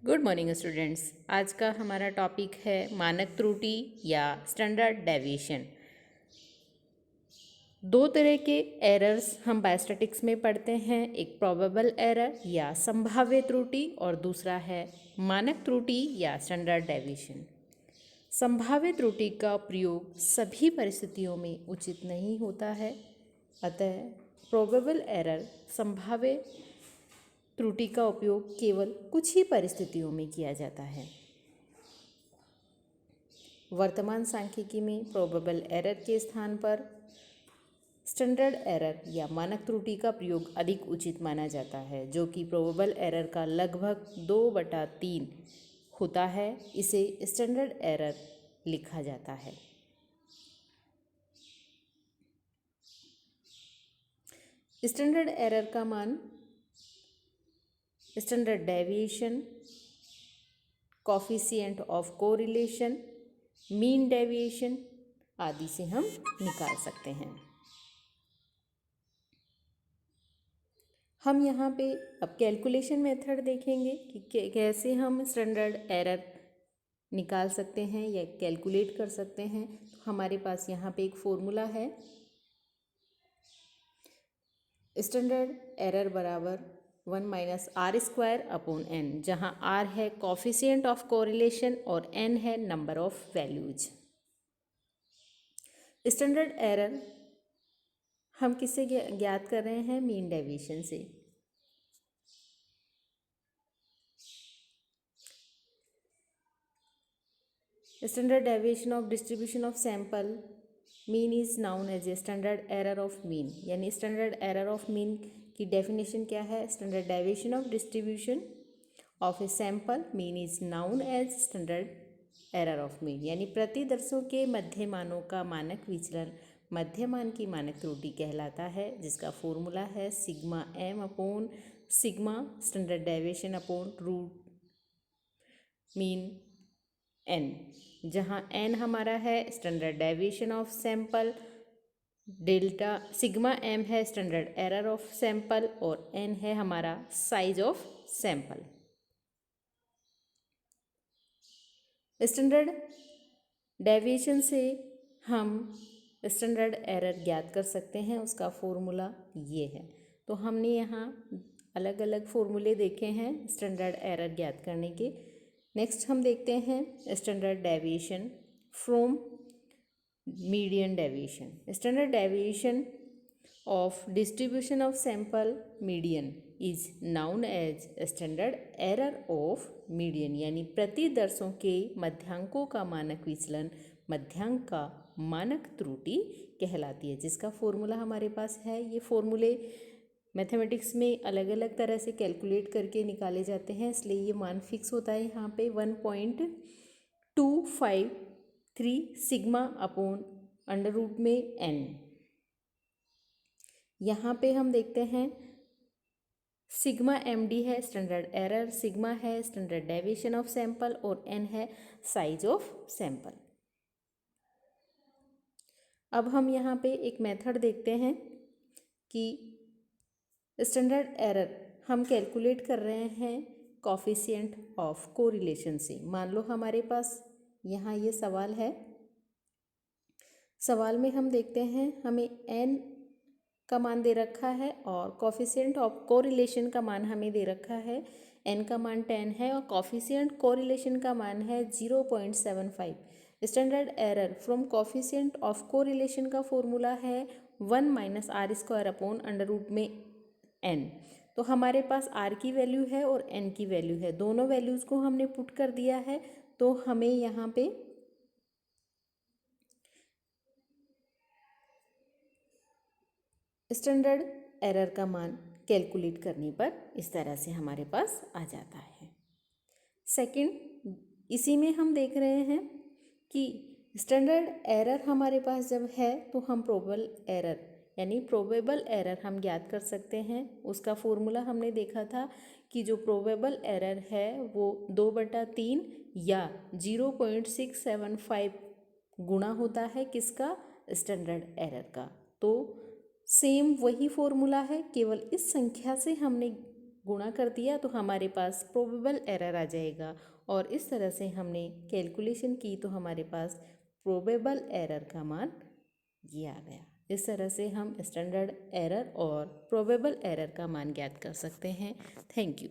Good morning students. आज का हमारा टॉपिक है मानक त्रुटि या स्टैंडर्ड डेविएशन। दो तरह के एरर्स हम बायोस्टैटिक्स में पढ़ते हैं, एक प्रोबेबल एरर या संभाव्य त्रुटि और दूसरा है मानक त्रुटि या स्टैंडर्ड डेविएशन। संभाव्य त्रुटि का प्रयोग सभी परिस्थितियों में उचित नहीं होता है, अतः प्रोबेबल एरर संभाव्य त्रुटि का उपयोग केवल कुछ ही परिस्थितियों में किया जाता है। वर्तमान सांख्यिकी में प्रोबेबल एरर के स्थान पर स्टैंडर्ड एरर या मानक त्रुटि का प्रयोग अधिक उचित माना जाता है, जो कि प्रोबेबल एरर का लगभग 2/3 होता है। इसे स्टैंडर्ड एरर लिखा जाता है। स्टैंडर्ड एरर का मान standard deviation, coefficient of correlation, mean deviation आदि से हम निकाल सकते हैं। हम यहाँ पे अब कैलकुलेशन मेथड देखेंगे कि कैसे हम स्टैंडर्ड एरर निकाल सकते हैं या कैलकुलेट कर सकते हैं। तो हमारे पास यहाँ पे एक फॉर्मूला है, स्टैंडर्ड एरर बराबर 1-r² n, जहाँ r है कॉफिशिएंट ऑफ कोरिलेशन और n है number of values. Standard error हम किससे ज्ञात कर रहे हैं? मीन डेविएशन से। Standard deviation of distribution of sample mean is known as a standard error of mean. यानी स्टैंडर्ड एरर ऑफ मीन की डेफिनेशन क्या है? Standard deviation of distribution of a sample mean is known as standard error of mean. यानी प्रतिदर्शों के मध्य मानों का मानक विचलन मध्य मान की मानक त्रुटि कहलाता है, जिसका फॉर्मूला है sigma m upon sigma standard deviation upon root mean n, जहाँ n हमारा है standard deviation of sample, delta sigma m है स्टैंडर्ड एरर ऑफ सैंपल और n है हमारा size of sample. Standard deviation से हम स्टैंडर्ड एरर ज्ञात कर सकते हैं, उसका फॉर्मूला ये है। तो हमने यहाँ अलग अलग फॉर्मूले देखे हैं स्टैंडर्ड एरर ज्ञात करने के। नेक्स्ट हम देखते हैं standard deviation from median deviation. Standard deviation of distribution of sample median is known as standard error of median। यानी प्रतिदर्शों के मध्यांकों का मानक विचलन मध्यांक का मानक त्रुटि कहलाती है, जिसका फॉर्मूला हमारे पास है। ये फॉर्मूले मैथमेटिक्स में अलग अलग तरह से कैलकुलेट करके निकाले जाते हैं, इसलिए ये मान फिक्स होता है यहाँ पे 1.253 सिग्मा अपॉन अंडर रूट में n। यहाँ पे हम देखते हैं सिग्मा md है स्टैंडर्ड एरर, सिग्मा है स्टैंडर्ड डेविएशन ऑफ सैंपल और n है साइज ऑफ सैंपल। अब हम यहाँ पे एक मेथड देखते हैं कि स्टैंडर्ड एरर हम कैलकुलेट कर रहे हैं कॉफिशिएंट ऑफ कोरिलेशन से। मान लो हमारे पास यहाँ ये सवाल है, सवाल में हम देखते हैं हमें n का मान दे रखा है और कॉफिशिएंट ऑफ कोरिलेशन का मान हमें दे रखा है। n का मान 10 है और कॉफिशिएंट कोरिलेशन का मान है 0.75। Standard error from coefficient of correlation का फॉर्मूला है 1-r² अपॉन अंडर रूट में n। तो हमारे पास r की वैल्यू है और n की वैल्यू है, दोनों वैल्यूज़ को हमने पुट कर दिया है। तो हमें यहाँ पे स्टैंडर्ड एरर का मान कैलकुलेट करने पर इस तरह से हमारे पास आ जाता है। सेकंड, इसी में हम देख रहे हैं कि स्टैंडर्ड एरर हमारे पास जब है तो हम प्रोबेबल एरर यानी प्रोबेबल एरर हम ज्ञात कर सकते हैं। उसका फॉर्मूला हमने देखा था कि जो प्रोबेबल एरर है वो 2/3 या 0.675 गुणा होता है किसका? स्टैंडर्ड एरर का। तो सेम वही फॉर्मूला है, केवल इस संख्या से हमने गुणा कर दिया तो हमारे पास प्रोबेबल एरर आ जाएगा, और इस तरह से हमने कैलकुलेशन की तो हमारे पास प्रोबेबल एरर का मान ये आ गया। इस तरह से हम स्टैंडर्ड एरर और प्रोबेबल एरर का मान ज्ञात कर सकते हैं। Thank you.